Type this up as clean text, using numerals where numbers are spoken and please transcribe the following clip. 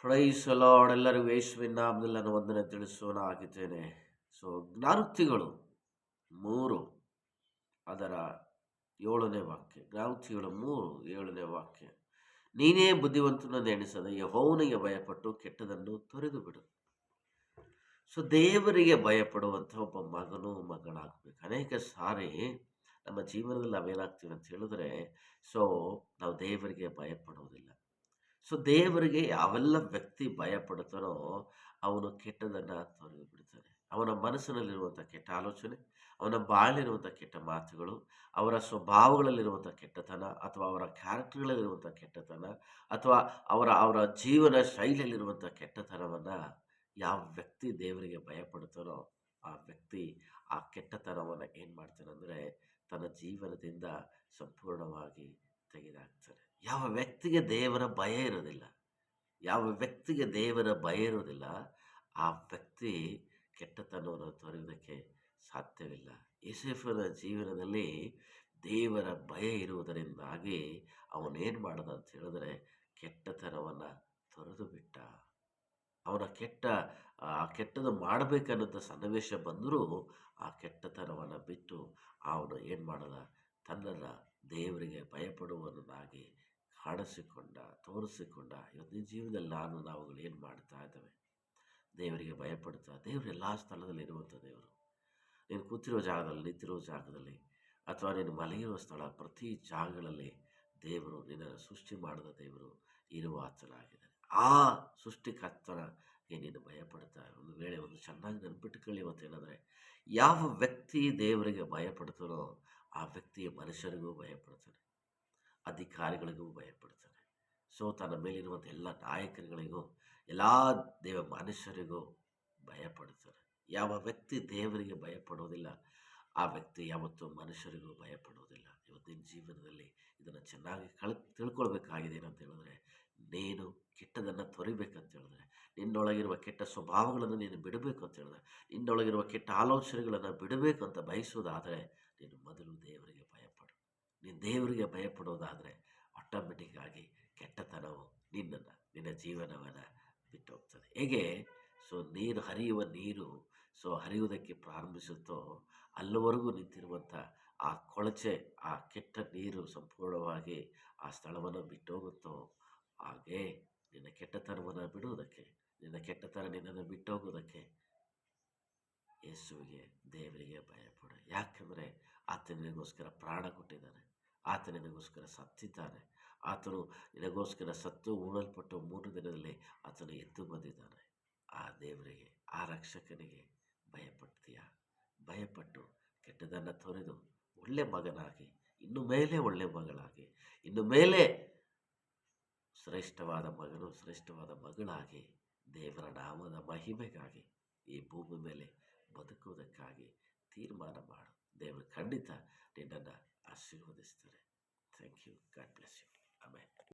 Price lord. ಎಲ್ಲರಿಗೂ ಯೇಸುವಿನ ನಾಮದಲ್ಲಿ ನಾನು ವಂದನೆ ತಿಳಿಸೋಣ ಆಗಿದ್ದೇನೆ. ಸೊ ಜ್ಞಾನೋಕ್ತಿಗಳು 3 ಅದರ 7ನೇ ವಾಕ್ಯ. ಜ್ಞಾನೋಕ್ತಿಗಳು 3 7ನೇ ವಾಕ್ಯ. ನೀನೇ ಬುದ್ಧಿವಂತನನ್ನು ಎಣಿಸದೆ ಯೆಹೋವನಿಗೆ ಭಯಪಟ್ಟು ಕೆಟ್ಟದನ್ನು ತೊರೆದು ಬಿಡು. ಸೊ ದೇವರಿಗೆ ಭಯಪಡುವಂಥ ಒಬ್ಬ ಮಗನು ಮಗಳಾಗಬೇಕು. ಅನೇಕ ಸಾರಿ ನಮ್ಮ ಜೀವನದಲ್ಲಿ ನಾವೇನಾಗ್ತೀವಿ ಅಂತ ಹೇಳಿದ್ರೆ, ಸೊ ನಾವು ದೇವರಿಗೆ ಭಯಪಡುವುದಿಲ್ಲ. ಸೊ ದೇವರಿಗೆ ಯಾವೆಲ್ಲ ವ್ಯಕ್ತಿ ಭಯಪಡುತ್ತಾನೋ ಅವನು ಕೆಟ್ಟದನ್ನು ತೊರೆದು ಬಿಡ್ತಾನೆ. ಅವನ ಮನಸ್ಸಿನಲ್ಲಿರುವಂಥ ಕೆಟ್ಟ ಆಲೋಚನೆ, ಅವನ ಬಾಳಿರುವಂಥ ಕೆಟ್ಟ ಮಾತುಗಳು, ಅವರ ಸ್ವಭಾವಗಳಲ್ಲಿರುವಂಥ ಕೆಟ್ಟತನ, ಅಥವಾ ಅವರ ಕ್ಯಾರೆಕ್ಟರ್ಗಳಲ್ಲಿರುವಂಥ ಕೆಟ್ಟತನ, ಅಥವಾ ಅವರ ಅವರ ಜೀವನ ಶೈಲಿಯಲ್ಲಿರುವಂಥ ಕೆಟ್ಟತನವನ್ನು ಯಾವ ವ್ಯಕ್ತಿ ದೇವರಿಗೆ ಭಯಪಡುತ್ತಾನೋ ಆ ವ್ಯಕ್ತಿ ಆ ಕೆಟ್ಟತನವನ್ನು ಏನು ಮಾಡ್ತಾನೆ ಅಂದರೆ ತನ್ನ ಜೀವನದಿಂದ ಸಂಪೂರ್ಣವಾಗಿ ತೆಗೆದುಹಾಕ್ತಾನೆ. ಯಾವ ವ್ಯಕ್ತಿಗೆ ದೇವರ ಭಯ ಇರೋದಿಲ್ಲ, ಯಾವ ವ್ಯಕ್ತಿಗೆ ದೇವರ ಭಯ ಇರೋದಿಲ್ಲ, ಆ ವ್ಯಕ್ತಿ ಕೆಟ್ಟತನವನ್ನು ತೊರೆಯುವುದಕ್ಕೆ ಸಾಧ್ಯವಿಲ್ಲ. ಯೋಸೇಫನ ಜೀವನದಲ್ಲಿ ದೇವರ ಭಯ ಇರುವುದರಿಂದಾಗಿ ಅವನೇನು ಮಾಡ್ದ ಅಂತ ಹೇಳಿದ್ರೆ ಕೆಟ್ಟತನವನ್ನು ತೊರೆದು ಬಿಟ್ಟ. ಅವನ ಕೆಟ್ಟದ್ದು ಮಾಡಬೇಕನ್ನೋಂಥ ಸನ್ನಿವೇಶ ಬಂದರೂ ಆ ಕೆಟ್ಟತನವನ್ನು ಬಿಟ್ಟು ಅವನು ಏನು ಮಾಡದ, ತನ್ನನ್ನು ದೇವರಿಗೆ ಭಯಪಡುವವನಾಗಿ ತೋರಿಸಿಕೊಂಡ. ಇವತ್ತಿನ ಜೀವನದಲ್ಲಿ ನಾವುಗಳು ಏನು ಮಾಡ್ತಾ ಇದ್ದೇವೆ? ದೇವರಿಗೆ ಭಯಪಡ್ತಾ, ದೇವರು ಎಲ್ಲ ಸ್ಥಳದಲ್ಲಿ ಇರುವಂಥ ದೇವರು. ನೀನು ಕೂತಿರೋ ಜಾಗದಲ್ಲಿ, ನಿಂತಿರೋ ಜಾಗದಲ್ಲಿ, ಅಥವಾ ನೀನು ಮಲಗಿರುವ ಸ್ಥಳ, ಪ್ರತಿ ಜಾಗಗಳಲ್ಲಿ ದೇವರು ನಿನ್ನನ್ನು ಸೃಷ್ಟಿ ಮಾಡಿದ ದೇವರು ಇರುವ ಆತನಾಗಿದ್ದಾನೆ. ಆ ಸೃಷ್ಟಿಕರ್ತನಿಗೆ ನೀನು ಭಯಪಡ್ತಾ ಒಂದು ವೇಳೆ ಒಂದು ಚೆನ್ನಾಗಿ ನೆನಪಿಟ್ಟುಕೊಳ್ಳಿ ಅಂತ ಹೇಳಿದ್ರೆ, ಯಾವ ವ್ಯಕ್ತಿ ದೇವರಿಗೆ ಭಯಪಡ್ತಾನೋ ಆ ವ್ಯಕ್ತಿ ಮನುಷ್ಯರಿಗೂ ಭಯಪಡ್ತಾನೆ, ಅಧಿಕಾರಿಗಳಿಗೂ ಭಯಪಡ್ತಾನೆ. ಸೊ ತನ್ನ ಮೇಲಿರುವಂಥ ಎಲ್ಲ ನಾಯಕರುಗಳಿಗೂ, ಎಲ್ಲ ಮನುಷ್ಯರಿಗೂ ಭಯಪಡ್ತಾನೆ. ಯಾವ ವ್ಯಕ್ತಿ ದೇವರಿಗೆ ಭಯಪಡೋದಿಲ್ಲ ಆ ವ್ಯಕ್ತಿ ಯಾವತ್ತೂ ಮನುಷ್ಯರಿಗೂ ಭಯಪಡೋದಿಲ್ಲ. ಇವತ್ತಿನ ಜೀವನದಲ್ಲಿ ಇದನ್ನು ಚೆನ್ನಾಗಿ ತಿಳ್ಕೊಳ್ಬೇಕಾಗಿದೆ ಏನಂತ ಹೇಳಿದ್ರೆ, ನೀನು ಕೆಟ್ಟದನ್ನು ತೊರಿಬೇಕಂತ ಹೇಳಿದ್ರೆ, ನಿನ್ನೊಳಗಿರುವ ಕೆಟ್ಟ ಸ್ವಭಾವಗಳನ್ನು ನೀನು ಬಿಡಬೇಕು ಅಂತ ಹೇಳಿದ್ರೆ, ನಿನ್ನೊಳಗಿರುವ ಕೆಟ್ಟ ಆಲೋಚನೆಗಳನ್ನು ಬಿಡಬೇಕು ಅಂತ ಬಯಸೋದಾದರೆ ನೀನು ಮೊದಲು ದೇವರಿಗೆ ಭಯಪಡು. ನೀನು ದೇವರಿಗೆ ಭಯಪಡೋದಾದರೆ ಆಟೋಮೆಟಿಕ್ ಆಗಿ ಕೆಟ್ಟತನವು ನಿನ್ನ ಜೀವನವನ್ನು ಬಿಟ್ಟು ಹೋಗ್ತದೆ. ಹೇಗೆ ಸೊ ಹರಿಯುವ ನೀರು ಹರಿಯುವುದಕ್ಕೆ ಪ್ರಾರಂಭಿಸುತ್ತೋ ಅಲ್ಲಿವರೆಗೂ ನಿಂತಿರುವಂಥ ಆ ಕೊಳಚೆ, ಆ ಕೆಟ್ಟ ನೀರು ಸಂಪೂರ್ಣವಾಗಿ ಆ ಸ್ಥಳವನ್ನು ಬಿಟ್ಟು ಹೋಗುತ್ತೋ, ಹಾಗೇ ನಿನ್ನ ಕೆಟ್ಟತನವನ್ನು ಬಿಡುವುದಕ್ಕೆ, ನಿನ್ನ ಕೆಟ್ಟತನ ನಿನ್ನನ್ನು ಬಿಟ್ಟು ಹೋಗೋದಕ್ಕೆ ಯೇಸುವಿಗೆ, ದೇವರಿಗೆ ಭಯಪಡು. ಯಾಕೆಂದರೆ ಆತ ನಿನಗೋಸ್ಕರ ಪ್ರಾಣ ಕೊಟ್ಟಿದ್ದಾನೆ, ಆತ ನಿನಗೋಸ್ಕರ ಸತ್ತಿದ್ದಾನೆ, ಆತನು ನಿನಗೋಸ್ಕರ ಸತ್ತು ಉಳಲ್ಪಟ್ಟು 3 ದಿನದಲ್ಲಿ ಆತನು ಎದ್ದು ಬಂದಿದ್ದಾನೆ. ಆ ದೇವರಿಗೆ, ಆ ರಕ್ಷಕನಿಗೆ ಭಯಪಟ್ಟು ಕೆಟ್ಟದನ್ನು ತೊರೆದು ಒಳ್ಳೆ ಮಗನಾಗಿ, ಇನ್ನು ಮೇಲೆ ಒಳ್ಳೆ ಮಗಳಾಗಿ, ಇನ್ನು ಮೇಲೆ ಶ್ರೇಷ್ಠವಾದ ಮಗನು, ಶ್ರೇಷ್ಠವಾದ ಮಗಳಾಗಿ ದೇವರ ನಾಮದ ಮಹಿಮೆಗಾಗಿ ಈ ಭೂಮಿ ಮೇಲೆ ಬದುಕುವುದಕ್ಕಾಗಿ ತೀರ್ಮಾನ ಮಾಡು. ದೇವರು ಖಂಡಿತ ನಿನ್ನನ್ನು ಆಶೀರ್ವದಿಸ್ತಾರೆ. Thank you. God bless you. ಆಮೇಲೆ